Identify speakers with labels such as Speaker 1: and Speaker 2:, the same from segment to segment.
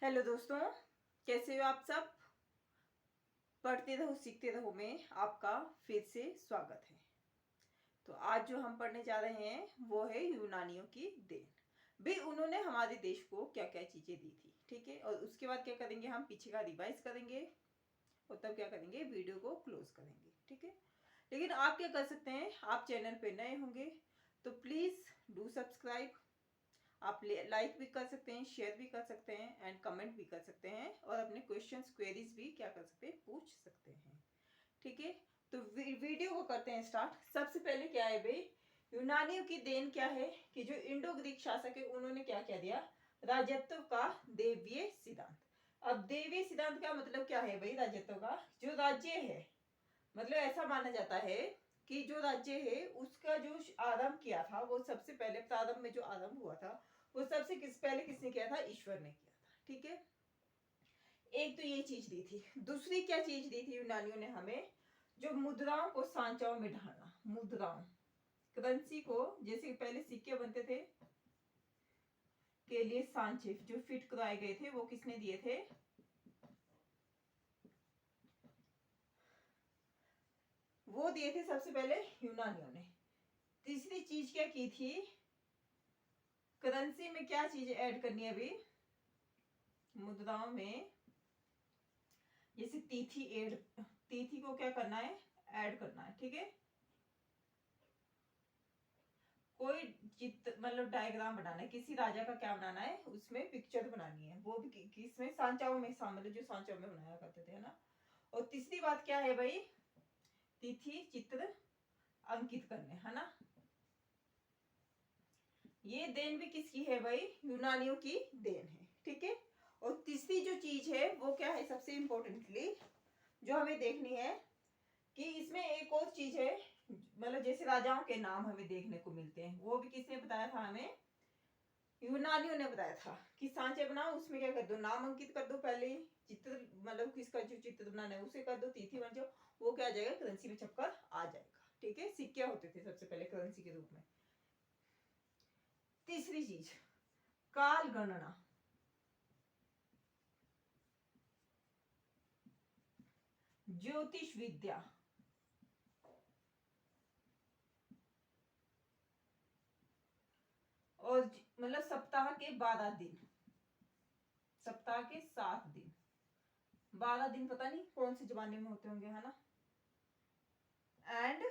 Speaker 1: Hello दोस्तों, कैसे हो आप सब। पढ़ते रहो सीखते रहो में आपका फिर से स्वागत है। तो आज जो हम पढ़ने जा रहे हैं वो है यूनानियों की देन। भी उन्होंने हमारे देश को क्या क्या चीजें दी थी, ठीक है। और उसके बाद क्या करेंगे, हम पीछे का रिवाइज करेंगे और तब क्या करेंगे, वीडियो को क्लोज करेंगे, ठीक है। लेकिन आप क्या कर सकते हैं, आप चैनल पे नए होंगे तो प्लीज डू सब्सक्राइब। आप लाइक भी कर सकते हैं, शेयर भी कर सकते हैं एंड कमेंट भी कर सकते हैं और अपने क्वेश्चंस क्वेरीज भी क्या कर सकते हैं, पूछ सकते हैं, ठीक है। तो वीडियो को करते हैं स्टार्ट। सबसे पहले क्या है भाई, यूनानियों की देन क्या है कि जो इंडो ग्रीक शासक है उन्होंने क्या क्या दिया, राजत्व का देवीय सिद्धांत। अब देवीय सिद्धांत का मतलब क्या है भाई, राजत्व का जो राज्य है, मतलब ऐसा माना जाता है कि जो राज्य है उसका जो आरंभ किया था, वो सबसे पहले प्रारंभ में जो आरंभ हुआ था वो सबसे पहले किसने किया था, ईश्वर ने किया था, ठीक है। एक तो ये चीज दी थी। दूसरी क्या चीज दी थी यूनानियों ने हमें, जो मुद्राओं को सांचाओं में ढालना। मुद्राओं, करेंसी को, जैसे पहले सिक्के बनते थे के लिए सांचे जो फिट कराए गए थे वो किसने दिए थे, वो दिए थे सबसे पहले यूनानियों ने। तीसरी चीज क्या की थी, करेंसी में क्या चीज ऐड करनी है अभी, मुद्राओं में जैसे तिथि ऐड, तिथि को क्या करना है, ऐड करना है, ठीक है। कोई चित्र मतलब डायग्राम बनाना है, किसी राजा का क्या बनाना है, उसमें पिक्चर बनानी है, वो भी किसमें, सांचाओं में, मतलब जो सांचाओं में बनाया करते थे, है ना। और तीसरी बात क्या है भाई, तिथि चित्र अंकित करने, है ना। ये देन भी किसकी है भाई, यूनानियों की देन है, ठीक है। और तीसरी जो चीज है वो क्या है, सबसे इंपॉर्टेंटली जो हमें देखनी है कि इसमें एक और चीज है, मतलब जैसे राजाओं के नाम हमें देखने को मिलते हैं, वो भी किसने बताया था हमें, यूनानियों ने बताया था कि सांचे बनाओ, उसमें क्या कर दो, नाम अंकित कर दो पहले ही, चित्र मतलब किसका जो चित्र बनाना है उसे कर दो, तिथि बन जाओ, वो क्या आ जाएगा, करेंसी में छपकर आ जाएगा, ठीक है। सिक्के होते थे सबसे पहले करेंसी के रूप में। तीसरी चीज, काल गणना। ज्योतिष विद्या, और मतलब सप्ताह के 12 दिन, सप्ताह के 7 दिन, 12 दिन पता नहीं कौन से जमाने में होते होंगे, है ना। एंड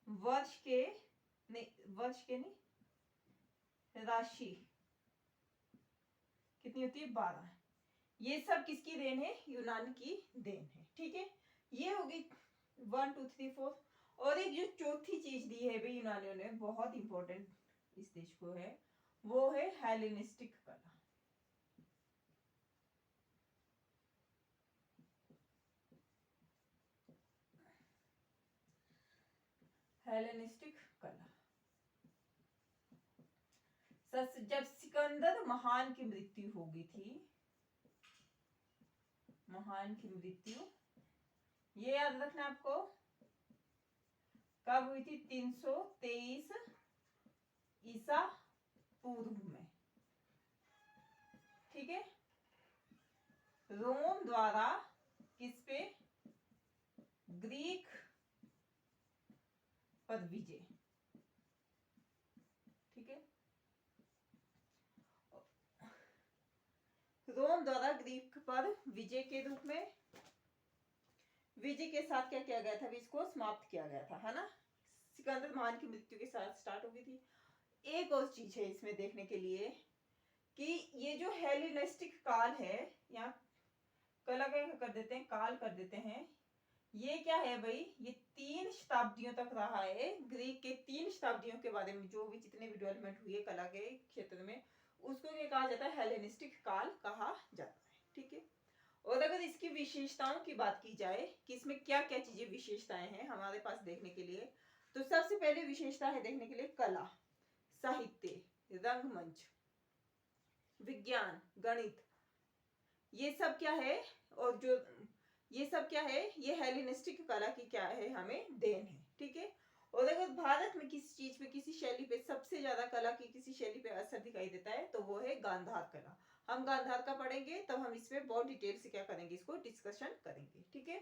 Speaker 1: वर्ष के नहीं, वर्ष के नहीं, राशि कितनी होती है, 12। ये सब किसकी देन है, यूनान की देन है, ठीक है। ये होगी 1 2 3 4। और एक जो चौथी चीज दी है भाई यूनानियों ने, बहुत इंपॉर्टेंट इस देश को है, वो है हेलेनिस्टिक कला। हेलेनिस्टिक कला। जब सिकंदर महान की मृत्यु हो गई थी, महान की मृत्यु, ये याद रखना आपको, कब हुई थी, 323 ईसा पूर्व में, ठीक है। रोम द्वारा किस पे, ग्रीक पर विजय, ठीक है। रोम द्वारा ग्रीक पर विजय के रूप में, विजय के साथ क्या किया गया था, इसको समाप्त किया गया था, है ना। सिकंदर महान की मृत्यु के साथ स्टार्ट हो गई थी। एक और चीज है इसमें देखने के लिए कि ये जो हेलेनिस्टिक काल है, यहाँ कला क्या कर देते हैं, काल कर देते हैं, ये क्या है भाई, ये 3 शताब्दियों तक रहा है। ग्रीक के 3 शताब्दियों के बारे में जो भी जितने भी डेवलपमेंट हुई है कला के क्षेत्र में, उसको क्या कहा जाता है, हेलेनिस्टिक काल कहा जाता है, ठीक है। और अगर इसकी विशेषताओं की बात की जाए कि इसमें क्या क्या चीजें विशेषताएं हैं हमारे पास देखने के लिए, तो सबसे पहले विशेषता है देखने के लिए कला, साहित्य, रंगमंच, विज्ञान, गणित, ये सब क्या है, और जो ये सब क्या है, ये हेलेनिस्टिक कला की क्या है, हमें देन है, ठीक है। और और अगर भारत में किसी चीज पे, किसी शैली पे सबसे ज्यादा कला की किसी शैली पे असर दिखाई देता है तो वो है गांधार कला। हम गांधार का पढ़ेंगे तब हम इसमें बहुत डिटेल से क्या करेंगे, इसको डिस्कशन करेंगे। ठीक है,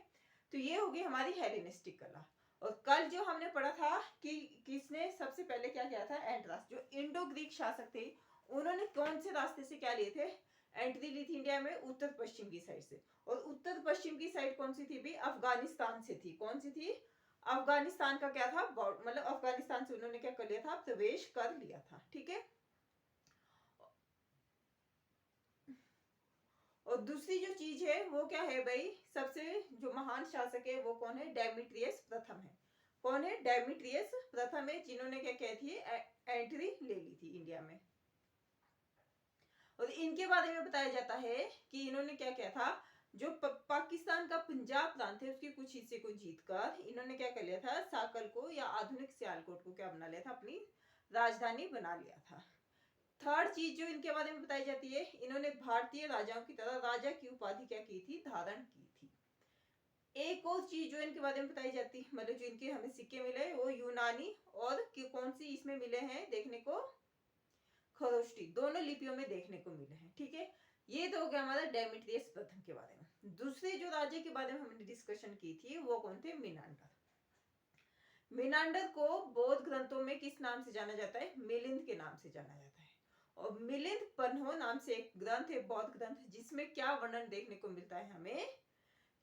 Speaker 1: तो ये होगी हमारी हेलेनिस्टिक कला। और कल जो हमने पढ़ा था कि किसने सबसे पहले क्या किया था, एंड्रास, जो इंडो ग्रीक शासक थे, उन्होंने कौन से रास्ते से क्या लिए थे, एंट्री ली थी इंडिया में, उत्तर पश्चिम की साइड से। और उत्तर पश्चिम की साइड कौन सी थी भी, अफगानिस्तान से थी। कौन सी थी, अफगानिस्तान का क्या था, मतलब अफगानिस्तान से उन्होंने क्या कर लिया था, प्रवेश कर लिया था। ठीक है, और दूसरी जो चीज है वो क्या है भाई, सबसे जो महान शासक है वो कौन है, डेमिट्रियस प्रथम है। कौन है, डेमिट्रियस प्रथम है, जिन्होंने क्या कही थी, एंट्री ले ली थी इंडिया में। और इनके बारे में बताया जाता है कि इन्होंने क्या किया था, जो पाकिस्तान का पंजाब प्रांत है उसके कुछ हिस्से को जीतकर इन्होंने क्या कर लिया था, साकल को या आधुनिक सियालकोट को क्या बना लिया था, अपनी राजधानी बना लिया था। थर्ड चीज जो इनके बारे में बताई जाती है, इन्होंने भारतीय राजाओं की तरह राजा की उपाधि क्या की थी, धारण की थी। एक और चीज जो इनके बारे में बताई जाती है, मतलब जो इनके हमें सिक्के मिले वो यूनानी और कौन सी इसमें मिले हैं देखने को, खरोष्टी, दोनों लिपियों में देखने को मिले हैं। ठीक है, ये तो हो गया हमारा डेमेट्रियस प्रथम के बारे में। दूसरे जो राजा के बारे में हमने डिस्कशन की थी वो कौन थे, मिनांडर। मिनांडर को बौद्ध ग्रंथों में किस नाम से जाना जाता है, मिलिंद के नाम से जाना जाता है। और मिलिंद पन्हो नाम से एक ग्रंथ है, बौद्ध ग्रंथ, जिसमें क्या वर्णन देखने को मिलता है हमें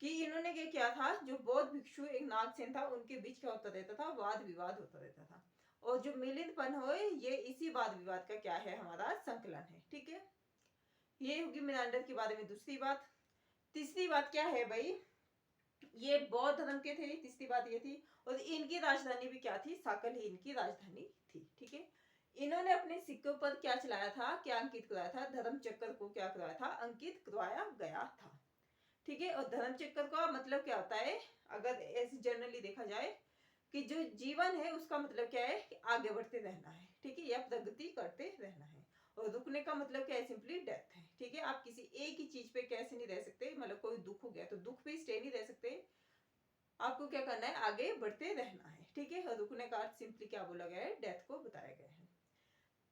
Speaker 1: कि इन्होंने क्या किया था, जो बौद्ध भिक्षु एक नागसेन था उनके बीच क्या होता रहता था, वाद विवाद होता रहता था। और जो मिलिंद पन्हो है ये इसी वाद विवाद का क्या है, हमारा संकलन है। ठीक है, ये होगी मिनांडर के बारे में दूसरी बात। तीसरी बात क्या है भाई, ये बौद्ध धर्म के थे, तीसरी बात ये थी। और इनकी राजधानी भी क्या थी, साकल ही इनकी राजधानी थी। ठीक है, इन्होंने अपने सिक्कों पर क्या चलाया था, क्या अंकित कराया था, धर्म चक्र को क्या कराया था, अंकित करवाया गया था। ठीक है, और धर्म चक्र का मतलब क्या होता है, अगर ऐसे जनरली देखा जाए कि जो जीवन है उसका मतलब क्या है, कि आगे बढ़ते रहना है। ठीक है, या प्रगति करते रहना है। और रुकने का मतलब क्या है, सिंपली डेथ है। ठीक है, आप किसी एक ही चीज पे कैसे नहीं रह सकते, मतलब कोई दुख हो गया तो दुख पे स्टे नहीं रह सकते, आपको क्या करना है, आगे बढ़ते रहना है। ठीक है, और रुकने का अर्थ सिंपली क्या बोला गया है, डेथ को बताया गया है।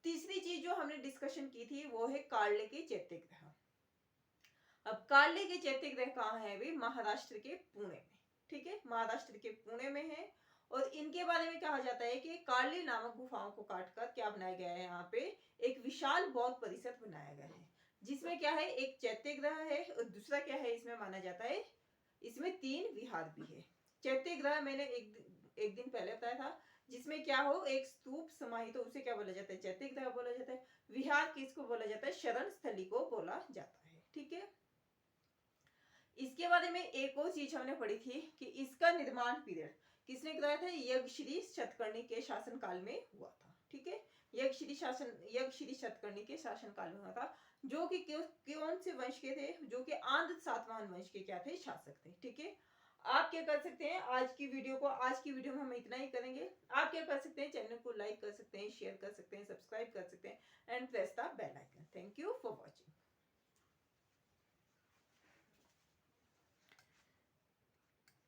Speaker 1: तीसरी चीज जो हमने डिस्कशन की थी वो है कार्ले के चैत्य ग्रह। अब कार्ले के चैत्य ग्रह कहाँ है भी, महाराष्ट्र के पुणे में। ठीक है, महाराष्ट्र के पुणे में है। और इनके बारे में कहा जाता है कि कार्ले नामक गुफाओं को काटकर क्या बनाया गया है, यहाँ पे एक विशाल बौद्ध परिसर बनाया गया है, जिसमें क्या है, एक चैत्य ग्रह है और दूसरा क्या है, इसमें माना जाता है, इसमें 3 विहार भी है। चैत्य ग्रह मैंने एक दिन पहले बताया था, जिसमें क्या हो, एक स्तूप समाहित हो, उसे क्या बोला जाता है, चैत्य ग्रह बोला जाता है। विहार किसको बोला जाता है, शरण स्थली को बोला जाता है। ठीक है, इसके बारे में एक और चीज हमने पढ़ी थी कि इसका निर्माण पीरियड किसने कराया था, यज्ञश्री शतकर्णी के शासन काल में हुआ था। ठीक है, यज्ञश्री शतकर्णी के शासन काल में हुआ था, जो कि कौन से वंश के थे, जो कि आंध्र सातवाहन वंश के क्या थे, शासक थे। ठीक है, आप क्या कर सकते हैं, आज की वीडियो में हम इतना ही करेंगे। आप क्या कर सकते हैं, चैनल को लाइक कर सकते हैं, शेयर कर सकते हैं, सब्सक्राइब कर सकते हैं and press the bell icon. Thank you for watching.